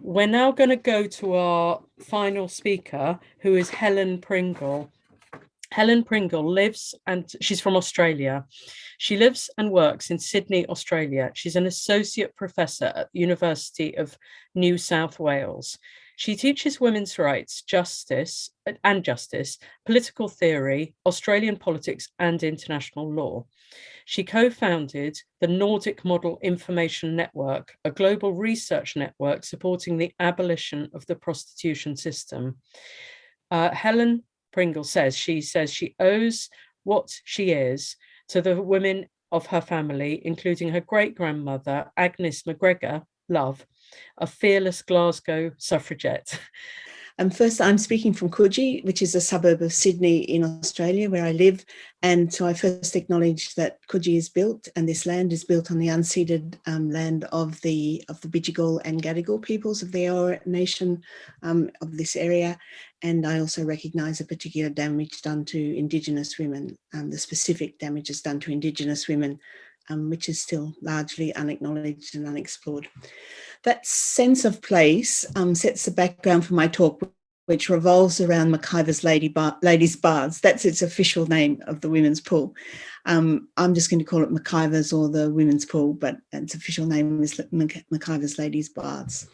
We're now going to go to our final speaker, who is Helen Pringle. Helen Pringle lives, and she's from Australia. She lives and works in Sydney, Australia. She's an associate professor at the University of New South Wales. She teaches women's rights, justice, political theory, Australian politics, and international law. She co-founded the Nordic Model Information Network, a global research network supporting the abolition of the prostitution system. Helen Pringle says she owes what she is to the women of her family, including her great-grandmother, Agnes McGregor, Love, a fearless Glasgow suffragette. First, I'm speaking from Coogee, which is a suburb of Sydney in Australia, where I live. And so I first acknowledge that Coogee is built, and this land is built on the unceded land of the Bidjigal and Gadigal peoples of the Eora Nation of this area. And I also recognise the particular damage done to Indigenous women, the specific damages done to Indigenous women, which is still largely unacknowledged and unexplored. That sense of place sets the background for my talk, which revolves around McIver's Ladies' Baths. That's its official name of the women's pool. I'm just going to call it McIver's or the women's pool, but its official name is McIver's Ladies' Baths.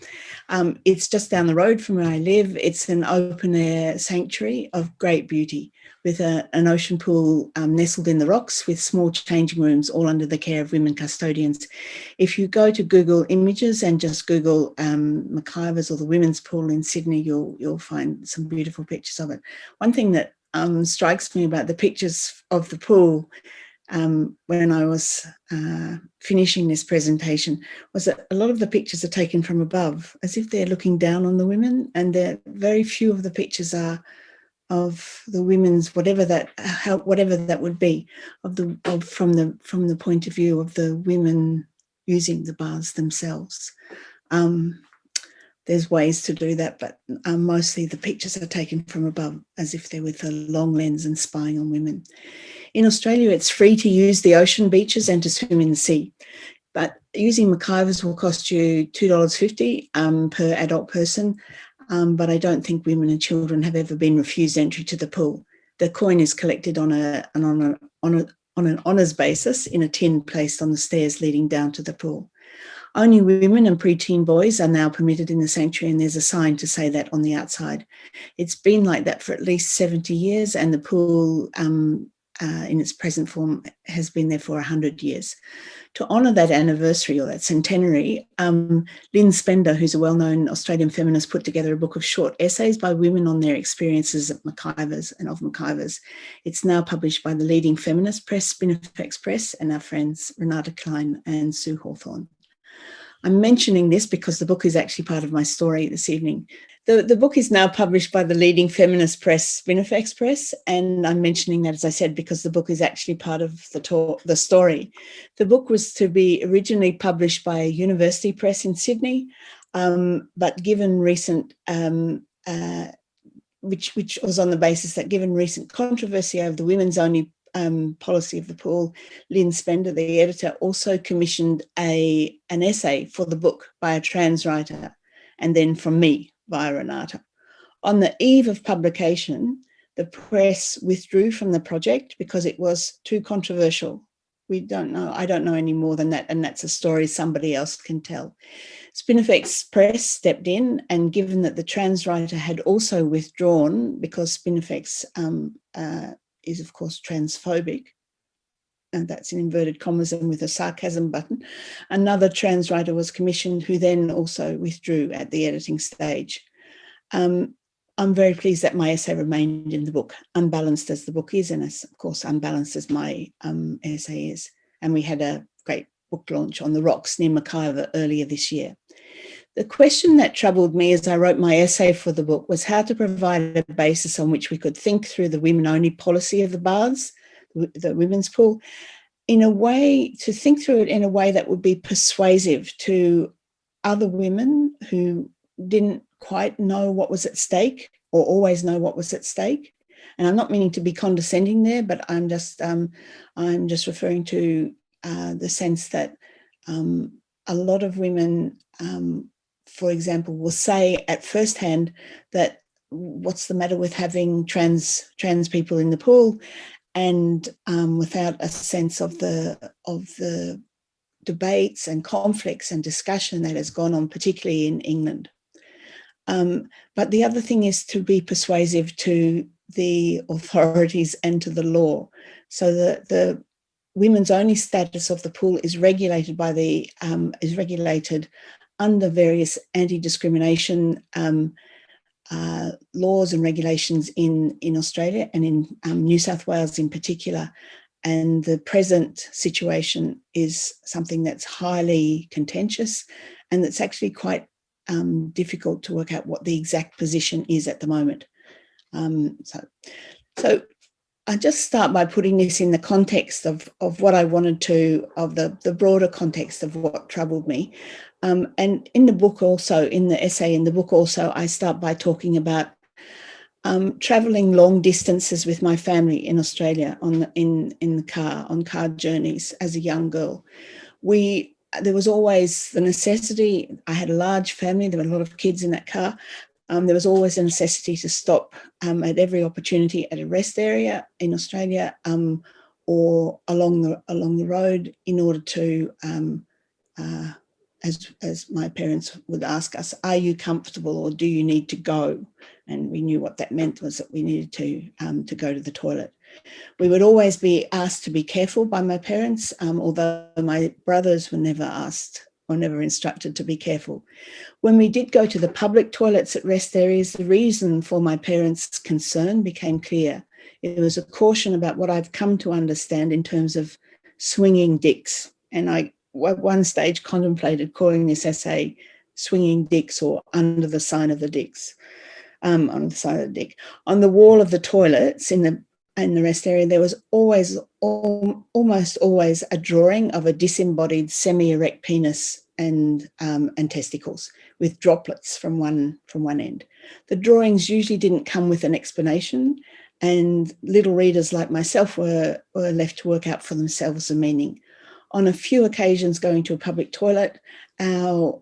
It's just down the road from where I live. It's an open-air sanctuary of great beauty with an ocean pool nestled in the rocks with small changing rooms, all under the care of women custodians. If you go to Google Images and just Google McIver's or the women's pool in Sydney, you'll find some beautiful pictures of it. One thing that strikes me about the pictures of the pool when I was finishing this presentation was that a lot of the pictures are taken from above, as if they're looking down on the women, and very few of the pictures are of the women's, whatever that would be, from the point of view of the women using the baths themselves. There's ways to do that, but mostly the pictures are taken from above, as if they're with a long lens and spying on women. In Australia, it's free to use the ocean beaches and to swim in the sea, but using McIver's will cost you $2.50 per adult person. But I don't think women and children have ever been refused entry to the pool. The coin is collected on an honours basis in a tin placed on the stairs leading down to the pool. Only women and preteen boys are now permitted in the sanctuary, and there's a sign to say that on the outside. It's been like that for at least 70 years, and the pool in its present form has been there for 100 years. To honour that anniversary or that centenary, Lynn Spender, who's a well-known Australian feminist, put together a book of short essays by women on their experiences at McIver's and of McIver's. It's now published by the leading feminist press, Spinifex Press, and our friends Renata Klein and Sue Hawthorne. I'm mentioning this because the book is actually part of my story this evening. The book is now published by the leading feminist press, Spinifex Press, and I'm mentioning that, as I said, because the book is actually part of the story. The book was to be originally published by a university press in Sydney, but given recent, which was on the basis that given recent controversy over the women's only policy of the pool, Lynn Spender, the editor, also commissioned an essay for the book by a trans writer, and then from me via Renata. On the eve of publication, the press withdrew from the project because it was too controversial. I don't know any more than that, and that's a story somebody else can tell. Spinifex Press stepped in, and given that the trans writer had also withdrawn because Spinifex is, of course, transphobic, and that's in inverted commas and with a sarcasm button, another trans writer was commissioned who then also withdrew at the editing stage. I'm very pleased that my essay remained in the book, unbalanced as the book is, and as, of course, unbalanced as my essay is. And we had a great book launch on the rocks near McIver earlier this year. The question that troubled me as I wrote my essay for the book was how to provide a basis on which we could think through the women-only policy of the baths, the women's pool, in a way, to think through it in a way that would be persuasive to other women who didn't quite know what was at stake or always know what was at stake. And I'm not meaning to be condescending there, but I'm just referring to the sense that a lot of women for example, will say at first hand that what's the matter with having trans people in the pool, and without a sense of the debates and conflicts and discussion that has gone on, particularly in England. But the other thing is to be persuasive to the authorities and to the law. So the women's only status of the pool is regulated by is regulated under various anti-discrimination laws and regulations in Australia and in New South Wales in particular. And the present situation is something that's highly contentious, and that's actually quite difficult to work out what the exact position is at the moment. So I just start by putting this in the context of what I wanted to, of the broader context of what troubled me. And in the book also, in the essay in the book also, I start by talking about travelling long distances with my family in Australia in the car, on car journeys as a young girl. There was always the necessity. I had a large family. There were a lot of kids in that car. There was always a necessity to stop at every opportunity at a rest area in Australia or along the road in order to, as my parents would ask us, are you comfortable or do you need to go? And we knew what that meant was that we needed to go to the toilet. We would always be asked to be careful by my parents, although my brothers were never asked or never instructed to be careful. When we did go to the public toilets at rest areas, the reason for my parents' concern became clear. It was a caution about what I've come to understand in terms of swinging dicks. And I, at one stage, contemplated calling this essay Swinging Dicks or Under the Sign of the Dicks, on the side of the dick. On the wall of the toilets in the rest area, there was almost always a drawing of a disembodied semi-erect penis and testicles with droplets from one end. The drawings usually didn't come with an explanation, and little readers like myself were left to work out for themselves the meaning. On a few occasions going to a public toilet, our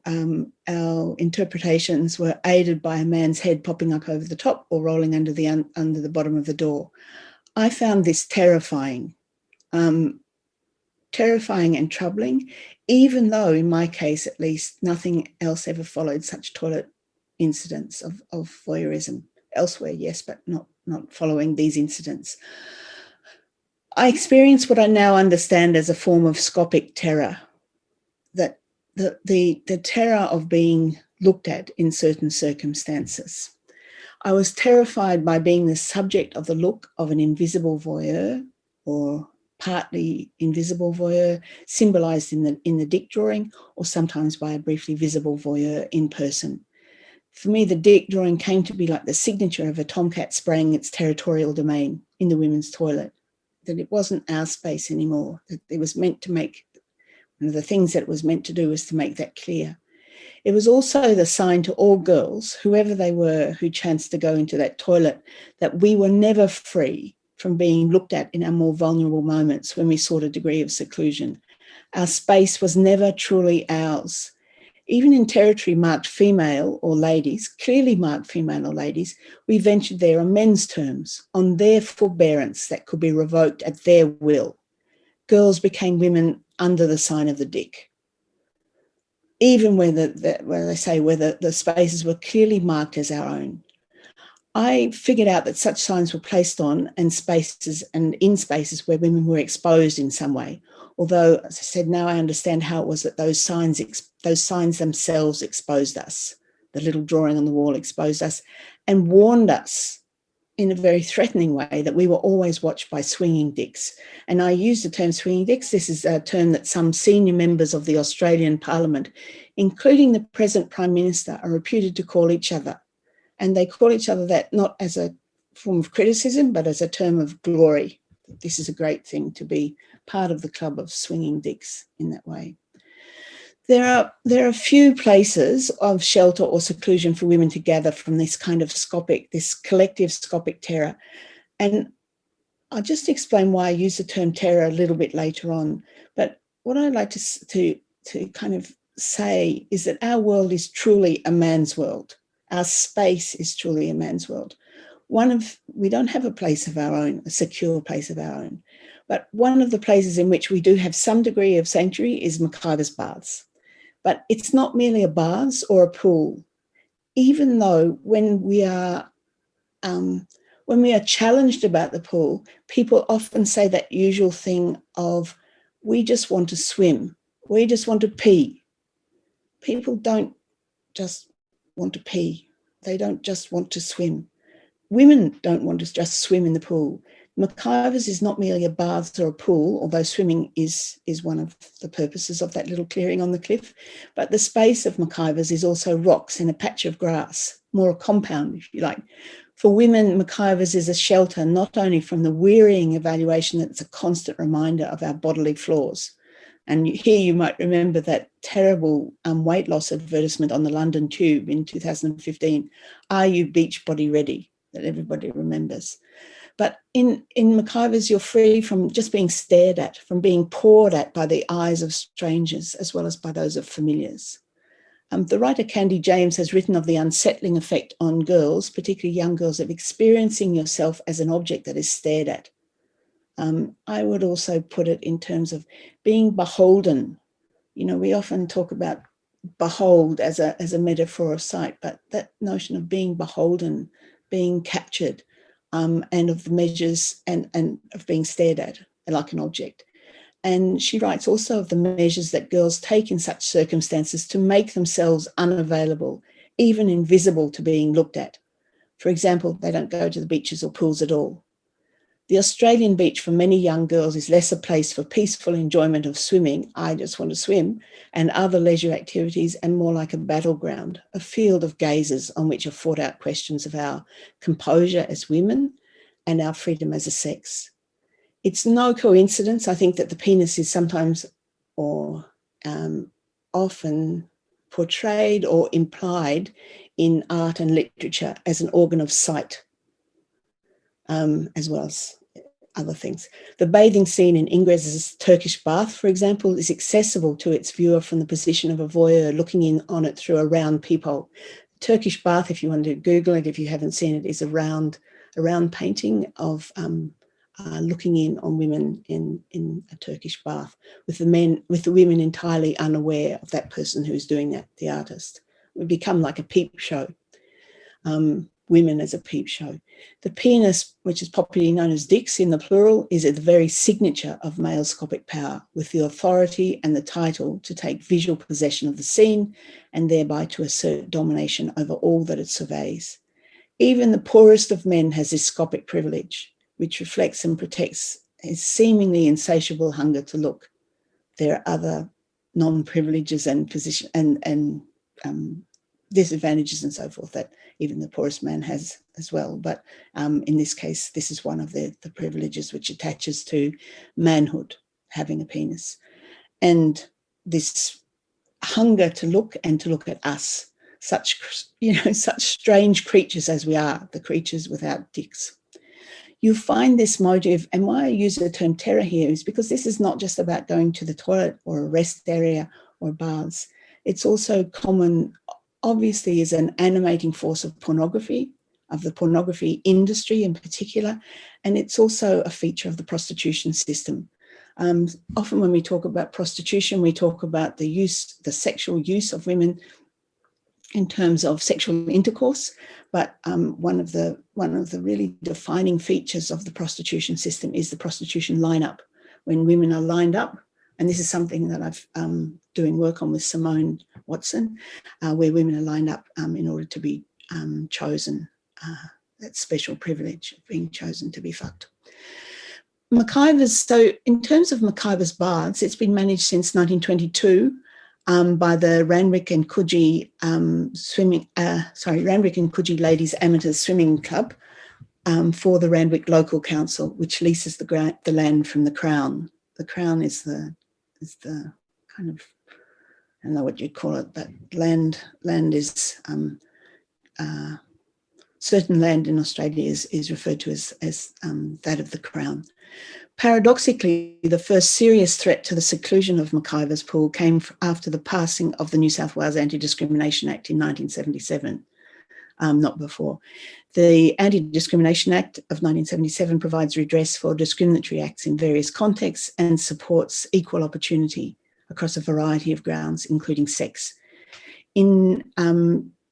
interpretations were aided by a man's head popping up over the top or rolling under the bottom of the door. I found this terrifying and troubling, even though in my case, at least, nothing else ever followed such toilet incidents of voyeurism. Elsewhere, yes, but not following these incidents. I experienced what I now understand as a form of scopic terror, that the terror of being looked at in certain circumstances. I was terrified by being the subject of the look of an invisible voyeur, or partly invisible voyeur, symbolised in the dick drawing, or sometimes by a briefly visible voyeur in person. For me, the dick drawing came to be like the signature of a tomcat spraying its territorial domain in the women's toilet, that it wasn't our space anymore, that it was meant to make, one of the things that it was meant to do was to make that clear. It was also the sign to all girls, whoever they were who chanced to go into that toilet, that we were never free from being looked at in our more vulnerable moments when we sought a degree of seclusion. Our space was never truly ours. Even in territory marked female or ladies, clearly marked female or ladies, we ventured there on men's terms, on their forbearance that could be revoked at their will. Girls became women under the sign of the dick. Even where the spaces were clearly marked as our own. I figured out that such signs were placed on in spaces where women were exposed in some way. Although, as I said, now I understand how it was that those signs themselves exposed us. The little drawing on the wall exposed us and warned us in a very threatening way that we were always watched by swinging dicks. And I use the term swinging dicks. This is a term that some senior members of the Australian Parliament, including the present Prime Minister, are reputed to call each other. And they call each other that not as a form of criticism, but as a term of glory. This is a great thing to be part of the club of swinging dicks in that way. There are few places of shelter or seclusion for women to gather from this kind of this collective scopic terror. And I'll just explain why I use the term terror a little bit later on. But what I'd like to kind of say is that our world is truly a man's world. Our space is truly a man's world. We don't have a place of our own, a secure place of our own. But one of the places in which we do have some degree of sanctuary is McIver's baths. But it's not merely a bath or a pool, even though when we are challenged about the pool, people often say that usual thing of, we just want to swim, we just want to pee. People don't just want to pee. They don't just want to swim. Women don't want to just swim in the pool. McIver's is not merely a bath or a pool, although swimming is one of the purposes of that little clearing on the cliff. But the space of McIver's is also rocks and a patch of grass, more a compound, if you like. For women, McIver's is a shelter not only from the wearying evaluation that's a constant reminder of our bodily flaws. And here you might remember that terrible weight loss advertisement on the London Tube in 2015, "Are you beach body ready?" that everybody remembers. But in McIver's, you're free from just being stared at, from being poured at by the eyes of strangers, as well as by those of familiars. The writer Candy James has written of the unsettling effect on girls, particularly young girls, of experiencing yourself as an object that is stared at. I would also put it in terms of being beholden. You know, we often talk about behold as a metaphor of sight, but that notion of being beholden, being captured, and of the measures and of being stared at like an object. And she writes also of the measures that girls take in such circumstances to make themselves unavailable, even invisible to being looked at. For example, they don't go to the beaches or pools at all. The Australian beach for many young girls is less a place for peaceful enjoyment of swimming, I just want to swim, and other leisure activities, and more like a battleground, a field of gazers on which are fought out questions of our composure as women and our freedom as a sex. It's no coincidence, I think, that the penis is sometimes or often portrayed or implied in art and literature as an organ of sight, as well as other things. The bathing scene in Ingres's Turkish bath, for example, is accessible to its viewer from the position of a voyeur looking in on it through a round peephole. Turkish bath, if you want to Google it, if you haven't seen it, is a round painting of looking in on women in a Turkish bath, with the women entirely unaware of that person who's doing that, the artist. It would become like a peep show. Women as a peep show. The penis, which is popularly known as dicks in the plural, is at the very signature of male scopic power, with the authority and the title to take visual possession of the scene and thereby to assert domination over all that it surveys. Even the poorest of men has this scopic privilege, which reflects and protects his seemingly insatiable hunger to look. There are other non-privileges and position and disadvantages and so forth that even the poorest man has as well. But in this case, this is one of the privileges which attaches to manhood, having a penis. And this hunger to look and to look at us, such strange creatures as we are, the creatures without dicks. You find this motive, and why I use the term terror here is because this is not just about going to the toilet or a rest area or baths. It's also common, obviously, is an animating force of pornography, of the pornography industry in particular, and it's also a feature of the prostitution system. Often when we talk about prostitution, we talk about the sexual use of women in terms of sexual intercourse, but one of the really defining features of the prostitution system is the prostitution lineup. When women are lined up, and this is something that I've doing work on with Simone Watson, where women are lined up in order to be chosen, that special privilege of being chosen to be fucked. McIver's, so in terms of McIver's baths, it's been managed since 1922 by the Randwick and Coogee Randwick and Coogee Ladies Amateurs Swimming Club for the Randwick Local Council, which leases the land from the Crown. The Crown is the kind of, I don't know what you'd call it, but land is certain land in Australia is referred to as that of the Crown. Paradoxically, the first serious threat to the seclusion of McIver's pool came after the passing of the New South Wales Anti-Discrimination Act in 1977, not before. The Anti-Discrimination Act of 1977 provides redress for discriminatory acts in various contexts and supports equal opportunity across a variety of grounds, including sex. In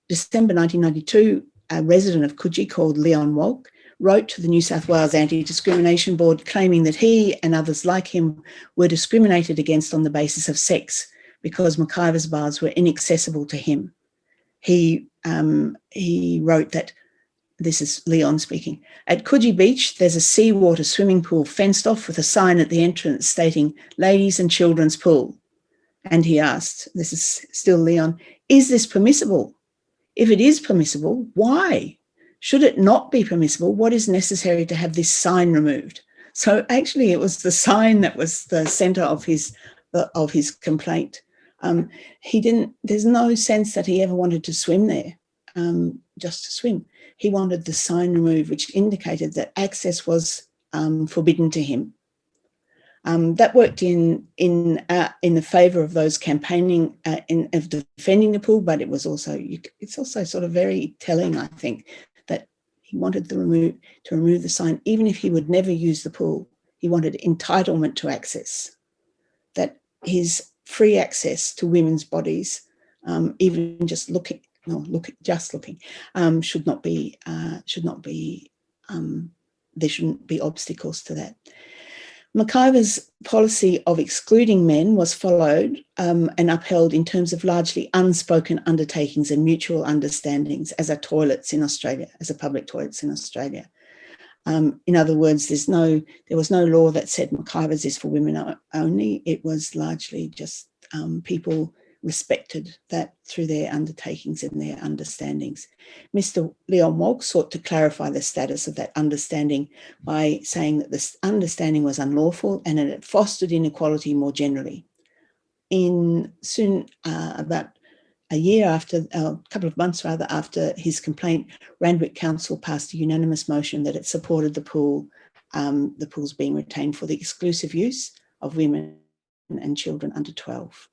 December 1992, a resident of Coogee called Leon Walk wrote to the New South Wales Anti-Discrimination Board claiming that he and others like him were discriminated against on the basis of sex because McIver's baths were inaccessible to him. He wrote that, this is Leon speaking, at Coogee Beach, there's a seawater swimming pool fenced off with a sign at the entrance stating ladies and children's pool. And he asked, this is still Leon, is this permissible? If it is permissible, why? Should it not be permissible, what is necessary to have this sign removed? So actually it was the sign that was the centre of his complaint. There's no sense that he ever wanted to swim there, just to swim. He wanted the sign removed, which indicated that access was forbidden to him. That worked in the favour of those campaigning of defending the pool, but it's also sort of very telling, I think, that he wanted to remove the sign, even if he would never use the pool. He wanted entitlement to access, that his free access to women's bodies, even just looking, should not be. There shouldn't be obstacles to that. McIver's policy of excluding men was followed and upheld in terms of largely unspoken undertakings and mutual understandings as a toilets in Australia, as a public toilets in Australia. In other words, there was no law that said McIver's is for women only. It was largely just people respected that through their undertakings and their understandings. Mr. Leon Walk sought to clarify the status of that understanding by saying that this understanding was unlawful and that it fostered inequality more generally. About a couple of months after his complaint, Randwick Council passed a unanimous motion that it supported the pools being retained for the exclusive use of women and children under 12.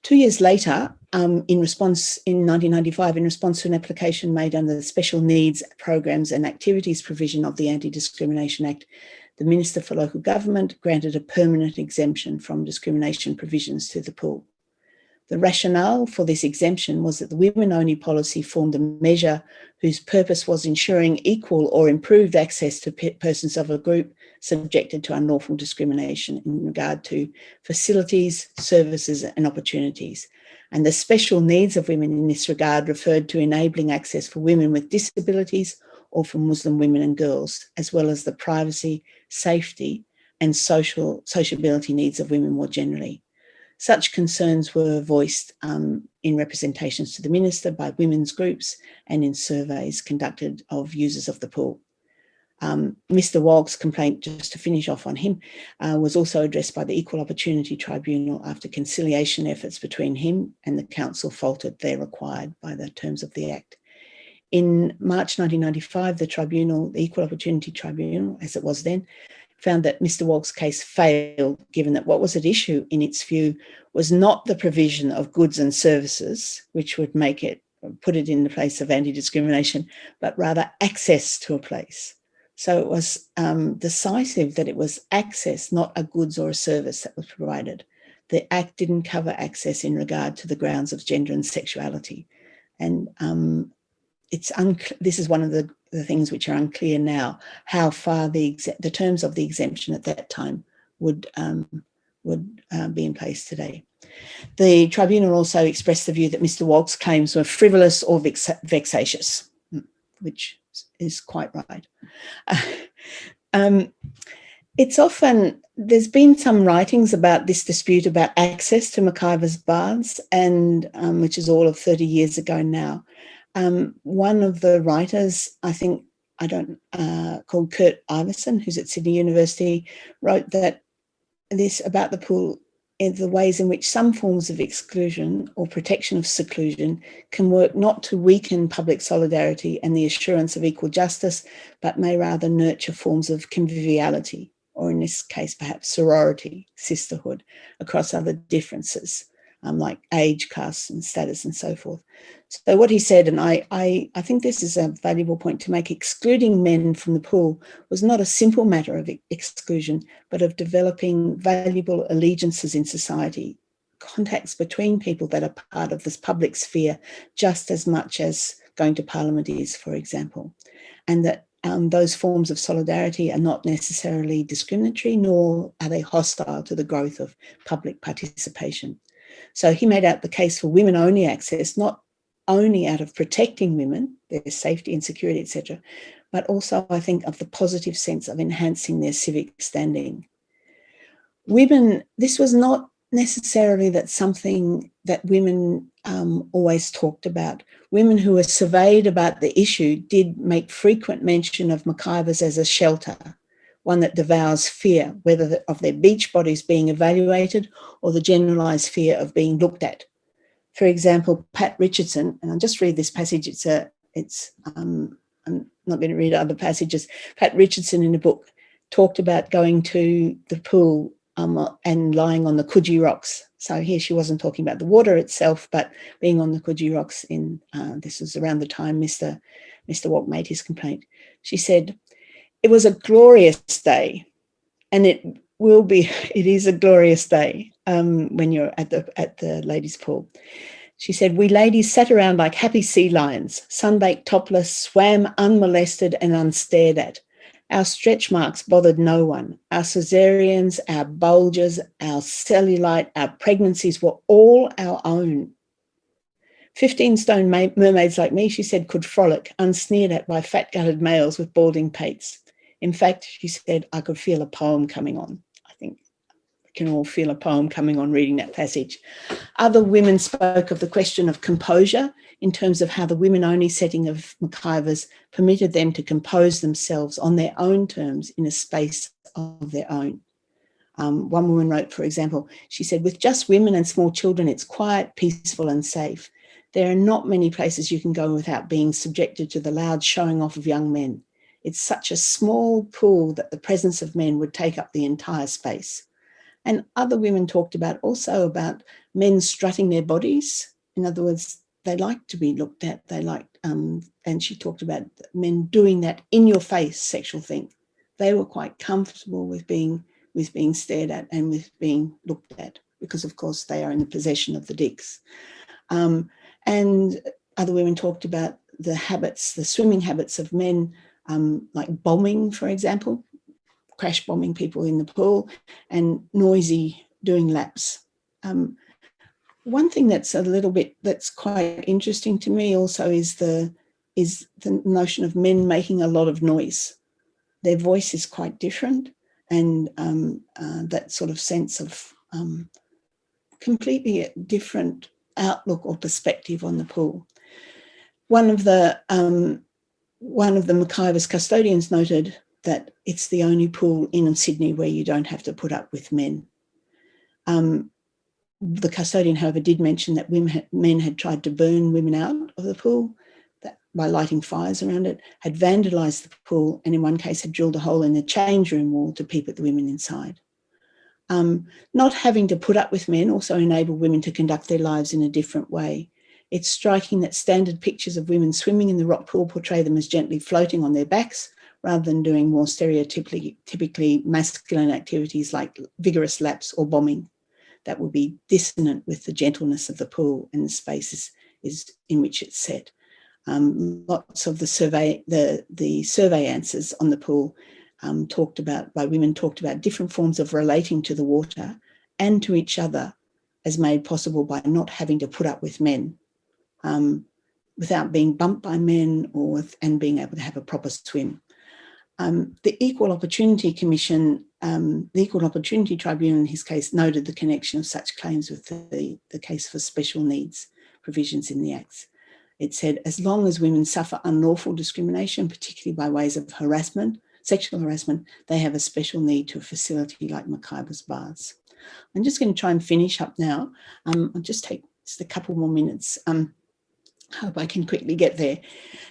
2 years later, in 1995, in response to an application made under the Special Needs Programs and Activities provision of the Anti-Discrimination Act, the Minister for Local Government granted a permanent exemption from discrimination provisions to the pool. The rationale for this exemption was that the women-only policy formed a measure whose purpose was ensuring equal or improved access to persons of a group subjected to unlawful discrimination in regard to facilities, services and opportunities. And the special needs of women in this regard referred to enabling access for women with disabilities or for Muslim women and girls, as well as the privacy, safety and sociability needs of women more generally. Such concerns were voiced in representations to the Minister by women's groups and in surveys conducted of users of the pool. Mr. Walk's complaint, just to finish off on him, was also addressed by the Equal Opportunity Tribunal after conciliation efforts between him and the council faltered there required by the terms of the Act. In March 1995, the Equal Opportunity Tribunal, as it was then, found that Mr. Walk's case failed, given that what was at issue, in its view, was not the provision of goods and services, which would put it in the place of anti-discrimination, but rather access to a place. So it was decisive that it was access, not a goods or a service that was provided. The Act didn't cover access in regard to the grounds of gender and sexuality. And this is one of the things which are unclear now, how far the terms of the exemption at that time would be in place today. The tribunal also expressed the view that Mr. Walk's claims were frivolous or vexatious, which is quite right. There's been some writings about this dispute about access to McIver's baths, and which is all of 30 years ago now. One of the writers, called Kurt Iverson, who's at Sydney University, wrote that this about the pool in the ways in which some forms of exclusion or protection of seclusion can work not to weaken public solidarity and the assurance of equal justice, but may rather nurture forms of conviviality, or in this case, perhaps sorority, sisterhood, across other differences, like age, caste, and status, and so forth. So what he said, and I think this is a valuable point to make, excluding men from the pool was not a simple matter of exclusion, but of developing valuable allegiances in society, contacts between people that are part of this public sphere, just as much as going to Parliament is, for example. And that those forms of solidarity are not necessarily discriminatory, nor are they hostile to the growth of public participation. So he made out the case for women-only access, not only out of protecting women, their safety and security, etc., but also, I think, of the positive sense of enhancing their civic standing. Women, this was not necessarily that something that women always talked about. Women who were surveyed about the issue did make frequent mention of McIver's as a shelter, one that devours fear, whether of their beach bodies being evaluated or the generalised fear of being looked at. For example, Pat Richardson, and I'll just read this passage, I'm not going to read other passages. Pat Richardson in a book talked about going to the pool and lying on the Coogee rocks. So here she wasn't talking about the water itself, but being on the Coogee rocks in, this was around the time Mr. Walk made his complaint. She said, "It was a glorious day, and it is a glorious day when you're at the ladies' pool." She said, "We ladies sat around like happy sea lions, sunbaked topless, swam unmolested and unstared at. Our stretch marks bothered no one. Our caesareans, our bulges, our cellulite, our pregnancies were all our own. 15-stone mermaids like me," she said, "could frolic, unsneered at by fat-gutted males with balding pates. In fact," she said, "I could feel a poem coming on." I think we can all feel a poem coming on reading that passage. Other women spoke of the question of composure in terms of how the women-only setting of McIver's permitted them to compose themselves on their own terms in a space of their own. One woman wrote, for example, she said, "With just women and small children, it's quiet, peaceful and safe. There are not many places you can go without being subjected to the loud showing off of young men. It's such a small pool that the presence of men would take up the entire space." And other women talked also about men strutting their bodies. In other words, they liked to be looked at. They liked, and she talked about men doing that in-your-face sexual thing. They were quite comfortable with being stared at and with being looked at, because of course they are in the possession of the dicks. And other women talked about the swimming habits of men, like bombing, for example, crash bombing people in the pool, and noisy doing laps. One thing that's quite interesting to me also is the notion of men making a lot of noise. Their voice is quite different, and that sort of sense of completely different outlook or perspective on the pool. One of the McIver's custodians noted that it's the only pool in Sydney where you don't have to put up with men. The custodian, however, did mention that men had tried to burn women out of the pool by lighting fires around it, had vandalised the pool, and in one case had drilled a hole in the change room wall to peep at the women inside. Not having to put up with men also enabled women to conduct their lives in a different way. It's striking that standard pictures of women swimming in the rock pool portray them as gently floating on their backs, rather than doing more stereotypically masculine activities like vigorous laps or bombing. That would be dissonant with the gentleness of the pool and the spaces in which it's set. Lots of the survey answers on the pool talked about different forms of relating to the water and to each other as made possible by not having to put up with men, without being bumped by men and being able to have a proper swim. The Equal Opportunity Commission, the Equal Opportunity Tribunal in his case, noted the connection of such claims with the case for special needs provisions in the Acts. It said, as long as women suffer unlawful discrimination, particularly by ways of harassment, sexual harassment, they have a special need to a facility like McIver's Baths. I'm just going to try and finish up now. I'll just take just a couple more minutes. Hope I can quickly get there.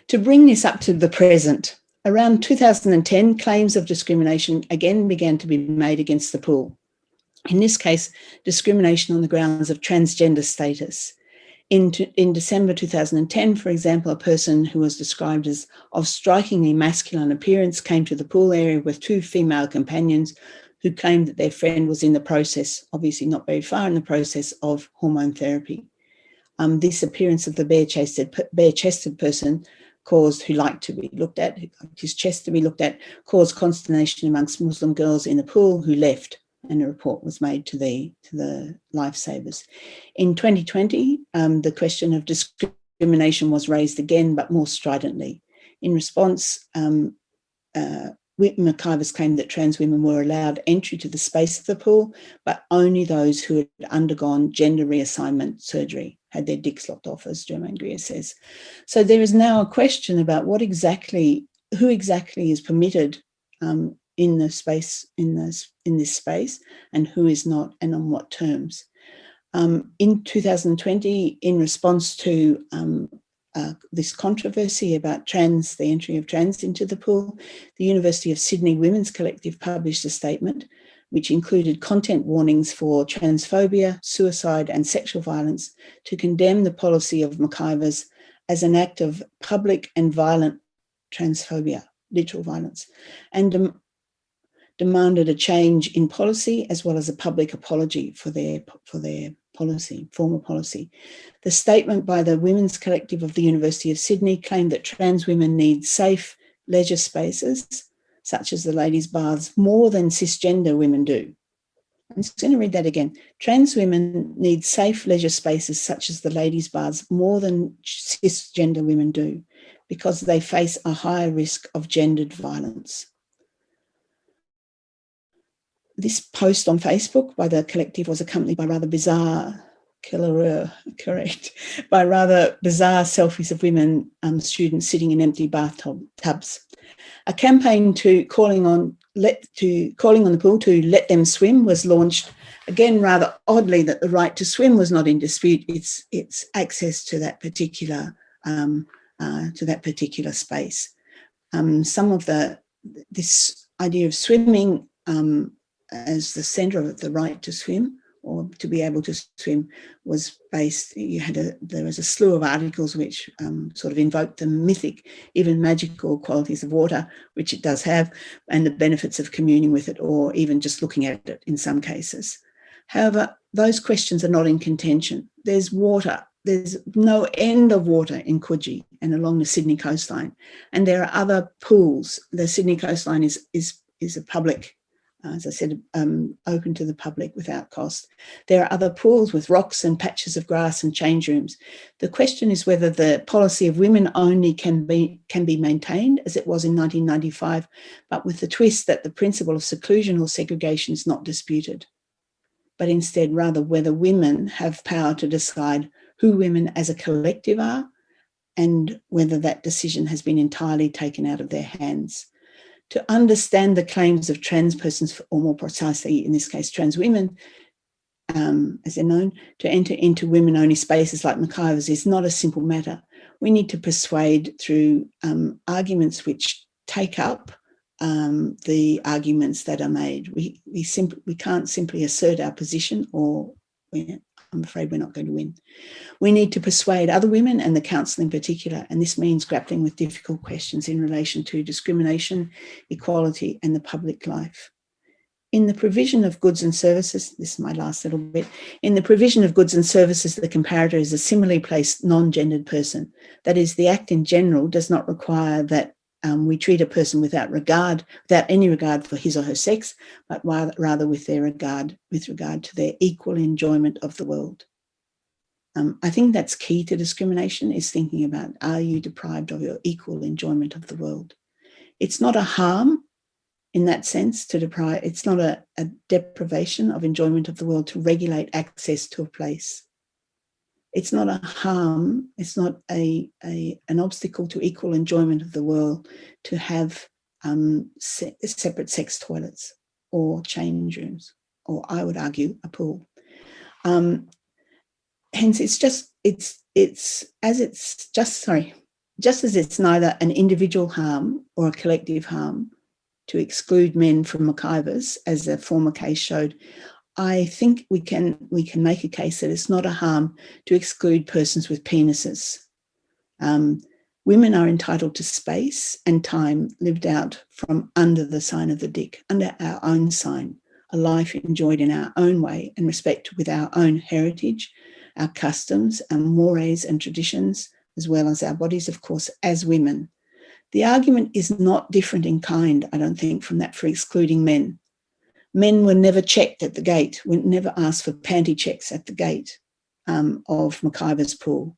To bring this up to the present, around 2010, claims of discrimination again began to be made against the pool. In this case, discrimination on the grounds of transgender status. In December 2010, for example, a person who was described as of strikingly masculine appearance came to the pool area with two female companions who claimed that their friend was in the process, obviously not very far in the process, of hormone therapy. This appearance of the bare-chested person who liked to be looked at, who liked his chest to be looked at, caused consternation amongst Muslim girls in the pool who left, and a report was made to the lifesavers. In 2020, the question of discrimination was raised again, but more stridently. In response, McIver's claimed that trans women were allowed entry to the space of the pool, but only those who had undergone gender reassignment surgery, had their dicks lopped off, as Germaine Greer says. So there is now a question about who exactly is permitted in the space, in this space, and who is not, and on what terms. In 2020, in response to this controversy about the entry of trans into the pool, the University of Sydney Women's Collective published a statement which included content warnings for transphobia, suicide, and sexual violence to condemn the policy of McIver's as an act of public and violent transphobia, literal violence, and demanded a change in policy as well as a public apology for their former policy. The statement by the Women's Collective of the University of Sydney claimed that trans women need safe leisure spaces, such as the ladies' baths, more than cisgender women do. I'm just going to read that again. Trans women need safe leisure spaces, such as the ladies' baths, more than cisgender women do, because they face a higher risk of gendered violence. This post on Facebook by the collective was accompanied by rather bizarre selfies of women students sitting in empty bathtubs. A campaign calling on the pool to let them swim was launched, again rather oddly, that the right to swim was not in dispute. It's access to that particular space. Some of this idea of swimming as the centre of the right to swim, or to be able to swim, was based, there was a slew of articles which sort of invoked the mythic, even magical qualities of water, which it does have, and the benefits of communing with it, or even just looking at it in some cases. However, those questions are not in contention. There's water. There's no end of water in Coogee and along the Sydney coastline. And there are other pools. The Sydney coastline is a public, as I said, open to the public without cost. There are other pools with rocks and patches of grass and change rooms. The question is whether the policy of women only can be maintained, as it was in 1995, but with the twist that the principle of seclusion or segregation is not disputed, but instead rather whether women have power to decide who women as a collective are, and whether that decision has been entirely taken out of their hands. To understand the claims of trans persons, or more precisely in this case trans women, as they're known, to enter into women-only spaces like McIver's is not a simple matter. We need to persuade through arguments which take up the arguments that are made. We can't simply assert our position, or I'm afraid we're not going to win. We need to persuade other women, and the council in particular, and this means grappling with difficult questions in relation to discrimination, equality, and the public life. In the provision of goods and services, this is my last little bit, in the provision of goods and services, the comparator is a similarly placed non-gendered person. That is, the Act in general does not require that we treat a person without any regard for his or her sex, but rather with regard to their equal enjoyment of the world. I think that's key to discrimination, is thinking about, are you deprived of your equal enjoyment of the world? It's not a harm in that sense to deprive, it's not a deprivation of enjoyment of the world to regulate access to a place. It's not a harm, it's not an obstacle to equal enjoyment of the world to have separate sex toilets or change rooms or I would argue, a pool. Hence, just as it's neither an individual harm or a collective harm to exclude men from McIvers, as a former case showed, I think we can make a case that it's not a harm to exclude persons with penises. Women are entitled to space and time lived out from under the sign of the dick, under our own sign, a life enjoyed in our own way and respect with our own heritage, our customs, our mores and traditions, as well as our bodies, of course, as women. The argument is not different in kind, I don't think, from that for excluding men. Men were never checked at the gate, were never asked for panty checks at the gate of McIver's pool.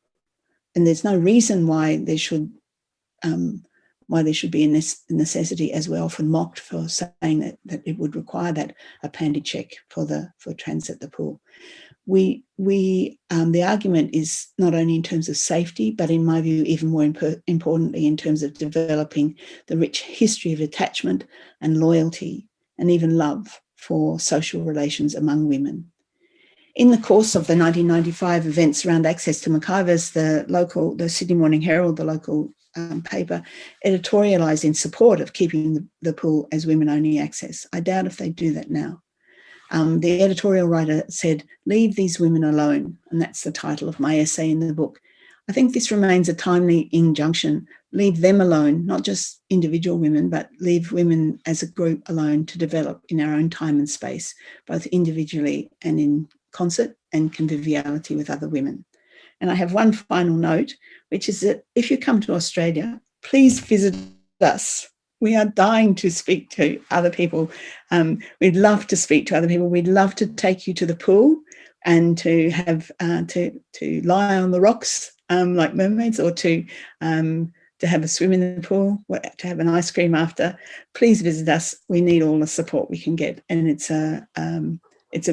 And there's no reason why there should be a necessity, as we're often mocked for saying that it would require that a panty check for transit the pool. The argument is not only in terms of safety, but in my view, even more importantly, in terms of developing the rich history of attachment and loyalty and even love for social relations among women. In the course of the 1995 events around access to McIvers, the Sydney Morning Herald, the local paper, editorialised in support of keeping the pool as women-only access. I doubt if they do that now. The editorial writer said, "Leave these women alone," and that's the title of my essay in the book. I think this remains a timely injunction. Leave them alone, not just individual women, but leave women as a group alone to develop in our own time and space, both individually and in concert and conviviality with other women. And I have one final note, which is that if you come to Australia, please visit us. We are dying to speak to other people. We'd love to speak to other people. We'd love to take you to the pool and to have to lie on the rocks like mermaids, or to have a swim in the pool, to have an ice cream after. Please visit us. We need all the support we can get, and it's a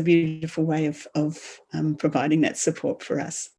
beautiful way of providing that support for us.